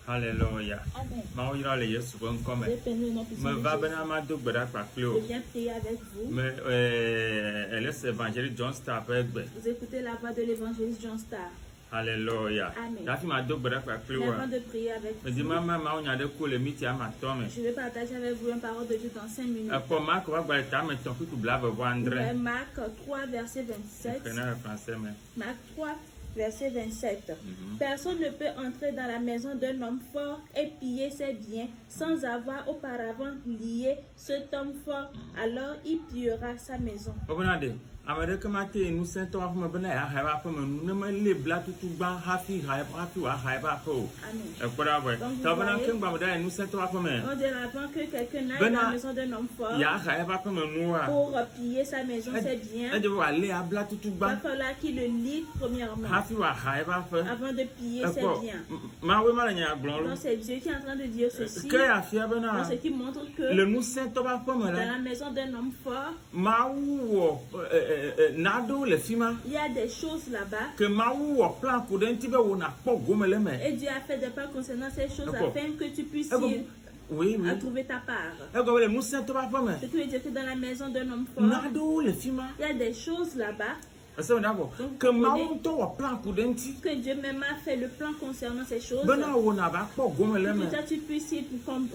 Alléluia. Amen. Maman, il a les yeux souvent comme. Je bénis le nom puissant Me de va Jésus. bien à ma double bras par Cléo. Je viens prier avec vous. Mais elle est évangéliste John Star avec. Vous écoutez la voix de l'évangéliste John Star. Alléluia. Amen. La fille m'a double bras par Cléo. Mais avant de prier avec Me dit vous, maman, on a des coups les métiers à ma tombe. je vais partager avec vous une parole de Dieu dans 5 minutes. Pour Marc, on va voir le temps, mais ton coup de blave va André. Marc 3, verset 27. Je connais le français, mais. Marc 3, verset 27. Personne ne peut entrer dans la maison d'un homme fort et piller ses biens sans avoir auparavant lié cet homme fort. Alors il pillera sa maison. Regardez. Amérique maté nous saint toi me bena ya haiba pa me nous me le bla tutu ban hafi haiba wa haiba po. Amen. E kora boy. Ta bana kin ba da nous saint toi pa me. On dirait avant que quelqu'un aille dans la maison d'un homme fort Ya haiba pa me noa. pour piller sa maison, ses biens. E de wa le ya bla tutu Il va ban. falloir qu'il le lie premièrement Hafi wa haiba pa. avant de piller ses biens. Ma we ma nya glon lo. Donc c'est Dieu qui est en train de dire ceci. Que ya fia bana. Ce qui montre que Le nous saint toi pa me dans la. la maison d'un homme fort, Ma wo nado le fima. il y a des choses là-bas. Que ma wo plan pour den tibe wo na po gomele me. Et Dieu a fait des plans concernant ces choses D'accord. afin que tu puisses Oui, oui. trouver ta part. E go le nous saint toi pa me. Ce qui veut dire que dans la maison d'un homme fort, Nado le fima. il y a des choses là-bas Parce que d'abord, que maman toi plan pour den ti. que Dieu même a fait le plan concernant ces choses. Bena wo na ba po gomele Pour me. que toi tu puisses y prendre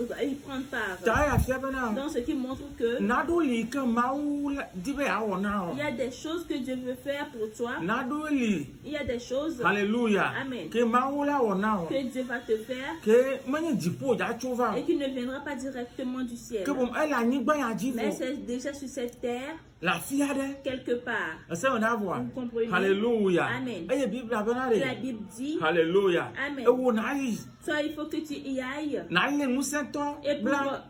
part. Ta ya fia bena. Donc ce qui montre que Nado li que mawu dibe a wona. il y a des choses que Dieu veut faire pour toi. Nado li. Il y a des choses Alléluia. Amen. Que mawu la wona. que Dieu va te faire Que manye dipo ja chova. et qui ne viendra pas directement du ciel. Que bon elle a ni gba ya jivo. Mais c'est déjà sur cette terre, La fia de. quelque part. Ça on a voir. Vous comprenez? Alléluia. Amen. Et Bible a bena La re. Bible dit, Alléluia. Amen. Et wo na yi. toi il faut que tu y ailles Na le nous saint toi.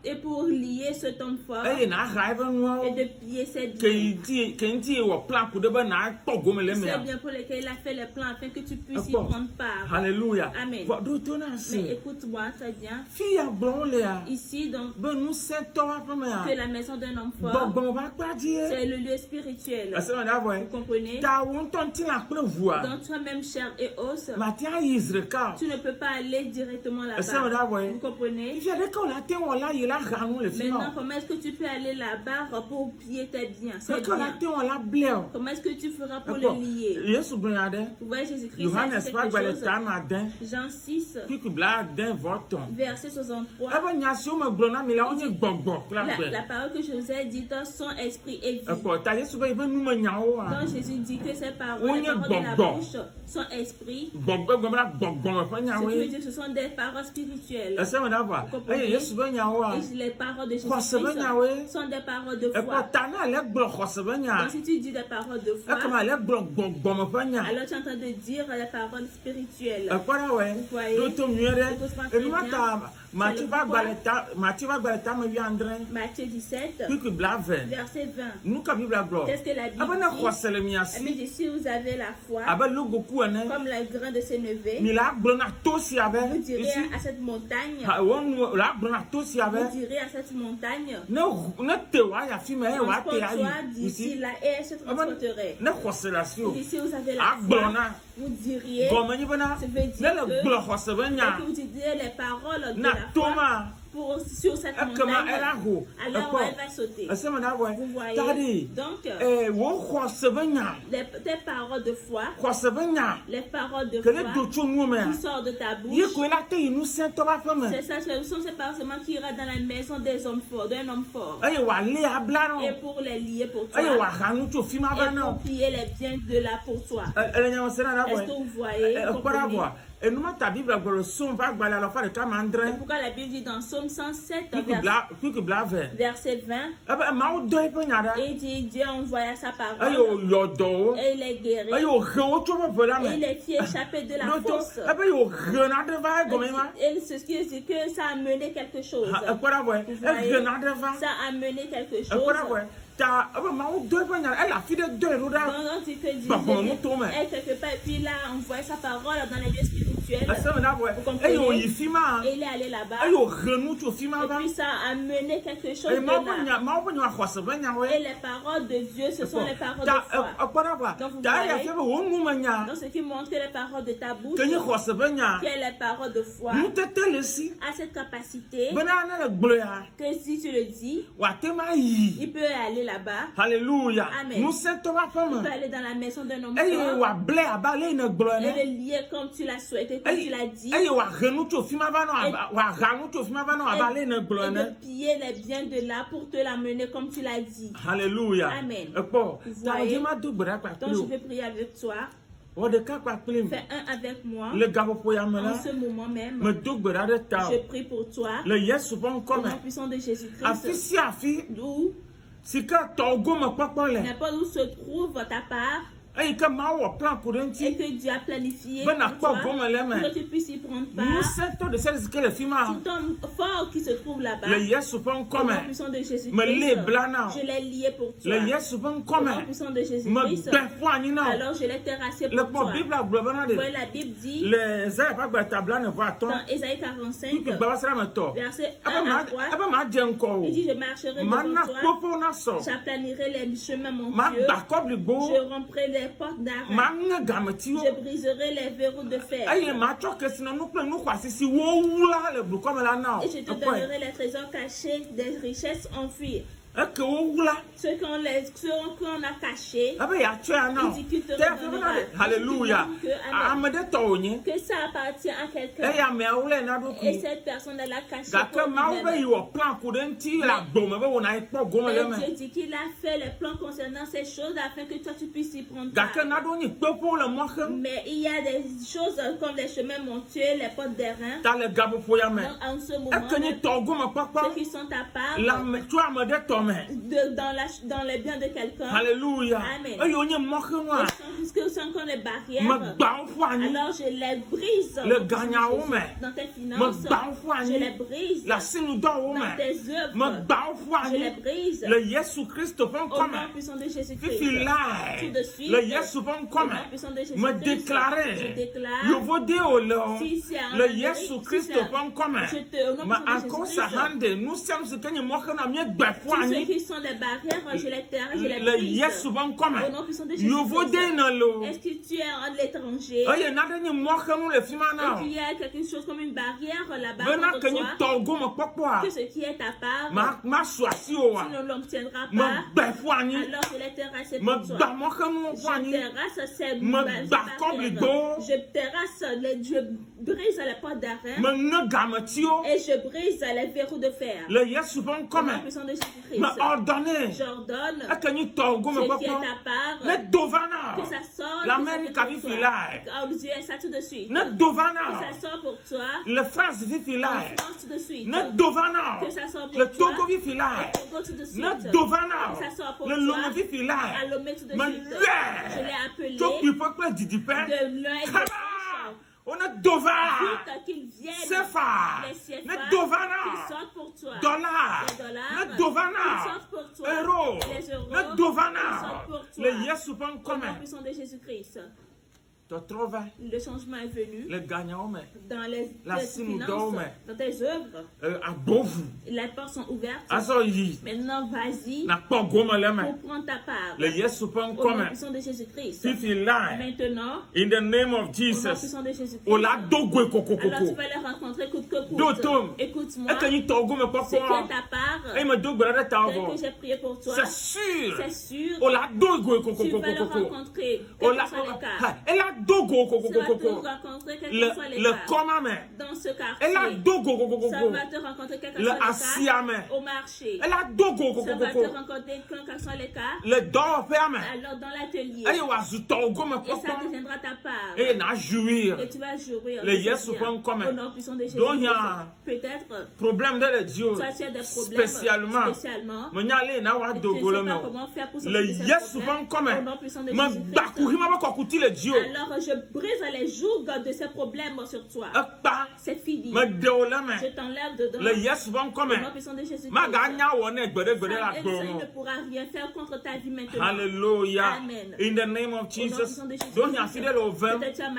et pour lier cet homme fort Et na raiva no. et de piller ses biens. Kenti wo plan pour de na po gomele me. C'est bien pour lesquels il a fait les plans afin que tu puisses y D'accord. prendre part. Alléluia. Amen. Do to na Mais si. écoute-moi très bien. Fia blon le a. Ici, donc, Ben nous saint toi pa me que a. la maison d'un homme Bon fort, bon va pas dire. c'est le lieu spirituel. Ça on a voir. Vous comprenez? Ta won ton ti la pre voix. Dans toi-même, chair et os, Matia Israel. tu ne peux pas aller directement Ça on a là-bas. voir. Vous comprenez? Il y a des cas là on là il a ranou le film. Maintenant, comment est-ce que tu peux aller là-bas pour piller tes biens? C'est C'est que là bien. on la bleu. Comment est-ce que tu feras pour D'accord. le lier? Yesu bonyade. Vous voyez Jésus-Christ, Yohannes c'est pas quelque gbalé chose. tamadin. Jean 6, Qui bla den voton. verset 63. Aba nyasio me glona mi la on dit gbogbo la La be. parole que je vous ai dite, son esprit et vie. Ko ta Yesu be be nu me nyawo a. Quand Jésus dit que ces paroles, On les y paroles de la gbogbo. bouche, son esprit, Gbogbo gbomra gbogbo me fa ce qui nyawo. veut dire que ce sont des paroles spirituelles. Ese me da va. Vous comprenez? Eh Yesu be nyawo a. Et les paroles de Ko se be Jésus-Christ nyawo. sont des paroles de E ko foi. ta na le gbo ko se be nya. Donc si tu dis des paroles de E foi, ko ma le gbogbo me fa nya. alors tu es en train de dire les paroles spirituelles. E ko ra we. voyez? Do to miere. Écoute-moi E ma ta très Matthieu va gbalé ta me vi André. Matthieu 17, Qui blave. verset 20. Nous ka Bible glo. Qu'est-ce que la Bible Aba na dit? ko sele mi Elle asi. me dit, si vous avez la foi, Aba logo ku ane. comme le grain de sénévé, Mi la glona to si abe. vous direz Ici. à cette montagne, Ha won la glona to si abe. vous direz à cette montagne, Ne te wa ya fi me wa te transporte-toi ayi. d'ici Ici. là et elle se transporterait. Ne ko sele si o. Et si vous avez la A foi, glona. vous diriez, Gomme ni bana. ça veut dire Ne le que- glo ko se be nya. que vous diriez les paroles de Na la foi toma. sur cette E kama montagne, era ho. alors elle va sauter. Ese me da boy. Vous voyez? Tadi. Donc, Wo ko se be nya. tes paroles de foi, Ko se be nya. les paroles de Que le do foi chu mu me. qui sortent de ta Ye bouche, ko la te nous saint to ba fa me. c'est ça, ce sont ces paroles seulement qui ira dans la maison des hommes forts, d'un homme fort. Aye wa le abla no. Et pour les lier pour toi, Aye wa hanu to fi ma ba et no. pour piller les biens de là pour toi. Elle nya sera na Est-ce boy. que vous voyez? Vous Para comprenez? boy. Et nous ta Bible glo son va gba la fa de ka mandre. C'est pourquoi la Bible dit dans Psaume 107, Qui blave. verset 20, Aba ma o do e pe nya da. et il dit, Dieu envoya sa Aye parole o yo do. et il est guéri. Aye o gho to ba la Et il me. est qui échappé de la No to. fosse. Aba yo gna de va go me ma. Et c'est ce qui dit que ça a mené quelque chose. Para boy. Vous E voyez? gna de va. Ça a mené quelque Para chose. boy. Ta aba ma o do e pe nya. Elle a fi de do e ro da. Donc on dit que Dieu Bah, bon, nous tombons. est quelque part et puis là on voit sa parole dans les lieux spirituels. spirituel. Vous comprenez? comprenez? Et il est allé là-bas. Et puis ça a amené quelque chose de là. Et les paroles de Dieu, ce sont les paroles de foi. Donc vous voyez, dans ce qui montre que les paroles de ta bouche, que les paroles de foi, a cette capacité que si tu le dis, il peut aller là-bas. Alléluia. Amen. Il Il peut aller dans la maison d'un homme fort et le lier comme tu l'as souhaité, comme tu l'as dit. Et de piller les biens de là pour te l'amener comme tu l'as dit. Alléluia. Amen. Donc je vais prier avec toi. Fais un avec moi. En ce moment même, je prie pour toi. Au nom puissant de Jésus-Christ. D'où n'importe où se trouve ta part. Et que Dieu a planifié pour toi, pour que tu puisses y prendre part. Cet homme fort qui se trouve là-bas, au nom puissant de Jésus-Christ, je l'ai lié pour toi. Au nom puissant de Jésus-Christ, alors je l'ai terrassé pour toi. Voyez, la Bible dit dans Ésaïe 45, verset 1 à 3, il dit: je marcherai devant toi, j'aplanirai les chemins montueux, je romprai les portes d'arrêt, je briserai les verrous de fer, et je te donnerai les trésors cachés des richesses enfuies. Ceux qu'on a cachés, il dit qu'il te redonnera. Alléluia. Que ça appartient à quelqu'un. Et cette personne l'a caché pour lui-même. Dieu dit qu'il a fait les plans concernant ces choses afin que toi tu puisses y prendre part. Mais il y a des choses comme les chemins montueux, les portes d'airain. Donc en ce moment, ceux qui sont à part, dans les biens de quelqu'un. Alléluia. Amen. Puisque ce sont comme les barrières, alors je les brise. Dans tes finances, je les brise. Dans tes œuvres, je les brise. Au nom puissant de Jésus-Christ. Tout de suite, au nom puissant de Jésus-Christ, me déclarer, je déclare, si c'est en le Amérique, Yesu Christ comme nous sommes ce que nous tous ceux qui sont des barrières, je les terrasse, je les brise. Au nom puissant de Jésus-Christ. Est-ce que tu es à l'étranger? Et qu'il y a quelque chose comme une barrière là-bas contre toi, que ce qui est ta part, tu ne l'obtiendras pas, alors je les terrasse pour toi. Je terrasse ces barrières. Je terrasse, je brise les portes d'arrêt et je brise les verrous de fer. Au nom puissant de Jésus-Christ. J'ordonne ce qui est ta part, que ça sorte. L'Amérique a vu Dieu est ça tout de suite. que ça sort pour toi. Le France vit tout de suite. Que ça sort pour le toi. Togo vit Le Togo tout de suite. Que ça sort pour le toi. Lomé vit À Lomé tout de suite. Je l'ai appelé de l'un et de l'autre. On a Dovana, qu'ils viennent, Sefa, Dovana, qu'ils sortent pour toi, dollars, Dovana, qu'ils sortent pour toi, euros, Dovana, qu'ils sortent pour toi, le Yesupan au nom puissant de Jésus-Christ. Le changement est venu dans les finances, dans tes œuvres. Les portes sont ouvertes. Maintenant, vas-y pour prendre ta part. Au nom puissant de Jésus-Christ. Maintenant, in the name of au nom Jesus, puissant de Jésus-Christ. alors tu vas les rencontrer coûte que coûte. Écoute-moi. Ce qui est ta part, tel que j'ai prié pour toi, c'est sûr. Tu vas le rencontrer, quel que soit l'écart. Tu vas te rencontrer quel que soit l'écart. Dans ce quartier, ça va te rencontrer quel que soit l'écart. Au marché, ça va te rencontrer quel que soit l'écart. Alors dans l'atelier, et ça deviendra ta part. Et tu vas jouir. Le Yesu au nom puissant de Jésus. Donc il y a Peut-être problème de Dieu soit tu as des problèmes spécialement me nyale na wa dogolo me le Yesu ban comme me bakuri ma ko kuti le dio alors je brise les jougs de ces problèmes sur toi. C'est fini. Me deola me je t'enlève dedans. Le Yesu ban comme ma ga nya wona gbere gbere la il ne pourra rien faire contre ta vie maintenant. Hallelujah. Amen. In the name of Jesus. Donc ya fidèle au vin. Tu as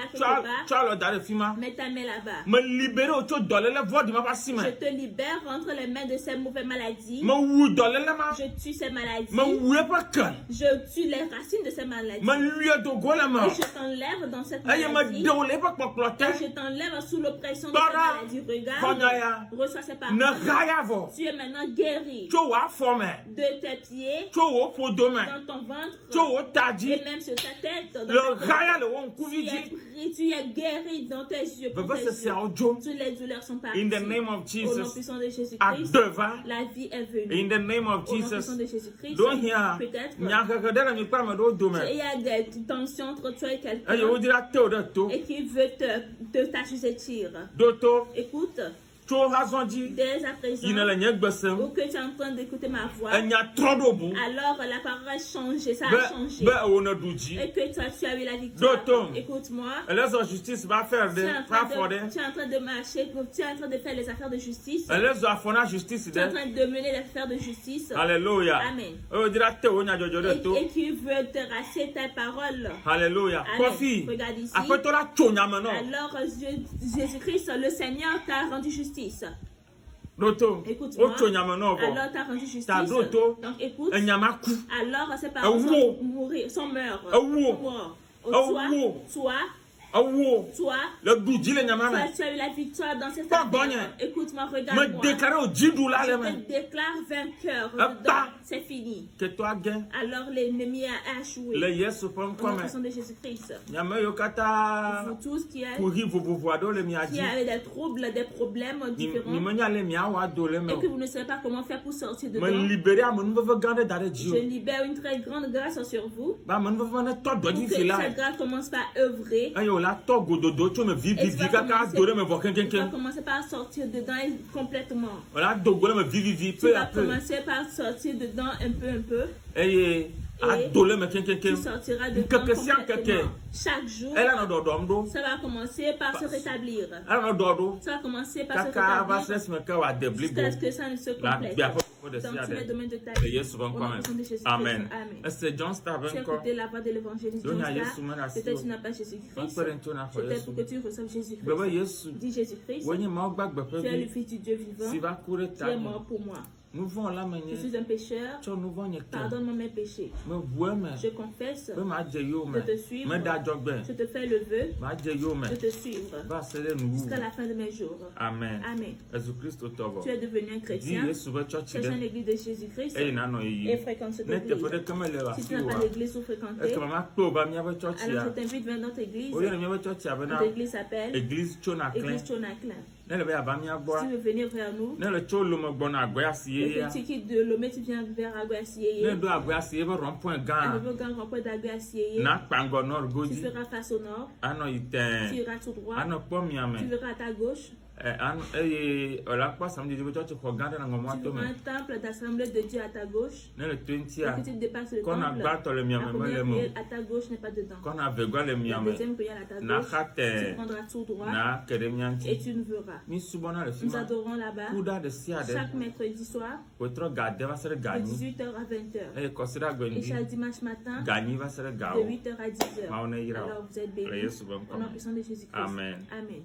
le dare fima. Mets ta main là-bas. Me libérer auto dolé le voix de ma passime. Je te libère entre les mains de ces mauvaises maladies. Me wu dolé le ma. Je tue ces maladies. Me wu pas kan. Je tue les racines de ces maladies. Me lui do go le ma. Et je t'enlève dans cette maladie. maladie. Et je t'enlève sous l'oppression de cette maladie. Regarde. Reçois ces paroles. Tu es maintenant guéri. De tes pieds. Dans ton ventre. Et même sur ta tête. Tu es guéri dans tes yeux. Toutes les douleurs sont parties. In the name of Au nom Jesus. puissant de Jésus-Christ. La vie est venue. In the name of Au nom Jesus. puissant de Jésus-Christ. Peut-être. Il y a des tensions entre toi et quelqu'un. Et qui veut te t'assujettir. Écoute. Dès à présent, ou que tu es en train d'écouter ma voix, alors la parole a changé, ça a changé. Et que toi, tu as eu la victoire. Écoute-moi. Tu es en train de marcher, tu es en train de faire les affaires de justice. Tu es en train de mener les affaires de justice. Alléluia. Amen. Et qui veut terrasser tes paroles. Alléluia. Regarde ici. Alors Jésus-Christ, le Seigneur, t'a rendu justice. Écoute-moi. Alors tu as rendu justice. Donc écoute. Alors ces paroles sont meurent. Toi, tu as eu la victoire dans cette affaire. Écoute-moi, regarde-moi. Je te déclare vainqueur. C'est fini. Alors l'ennemi a échoué. Au nom de Jésus-Christ. Vous tous qui avez des troubles, des problèmes différents. Et que vous ne savez pas comment faire pour sortir de dedans. Je libère une très grande grâce sur vous. Pour que cette grâce commence par œuvrer. Tu vas commencer par sortir dedans complètement. Tu vas commencer par sortir dedans un peu. Et tu sortiras dedans complètement. Chaque jour, ça va commencer par se rétablir. Ça va commencer par se rétablir jusqu'à ce que ça ne se complète. Dans tous les domaines de ta vie. Au nom de Jésus-Christ. Amen. Tu as écouté la voix de l'évangéliste John Star. Peut-être tu n'as pas Jésus-Christ. Peut-être pour que tu reçoives Jésus-Christ. Dis Jésus-Christ. Tu es le Fils du Dieu vivant. Tu es mort pour moi. Je suis un pécheur. Pardonne-moi mes péchés. Je confesse de te suivre. Je te fais le vœu de te suivre jusqu'à la fin de mes jours. Amen. Amen. Tu es devenu un chrétien. Tu es une église de Jésus-Christ et fréquente cette église. Si tu n'as pas d'église où fréquenter, alors je t'invite vers notre église. Notre église s'appelle Église Chonaclin. Si tu veux venir vers nous, et que tu quittes de Lomé, tu viens vers Aguasieye. À nouveau grand rond-point d'Aguasieye. Tu feras face au nord. Tu iras tout droit. Tu verras à ta gauche. Tu verras un temple d'assemblée de Dieu à ta gauche. Et que tu dépasses le temple. La première prière à ta gauche n'est pas dedans. La deuxième prière à ta gauche, tu prendras tout droit et tu ne verras. Nous adorons là-bas chaque mercredi soir de 18h à 20h. Et chaque dimanche matin de 8h à 10h. Alors vous êtes bénis. Au nom puissant de Jésus-Christ. Amen. Amen.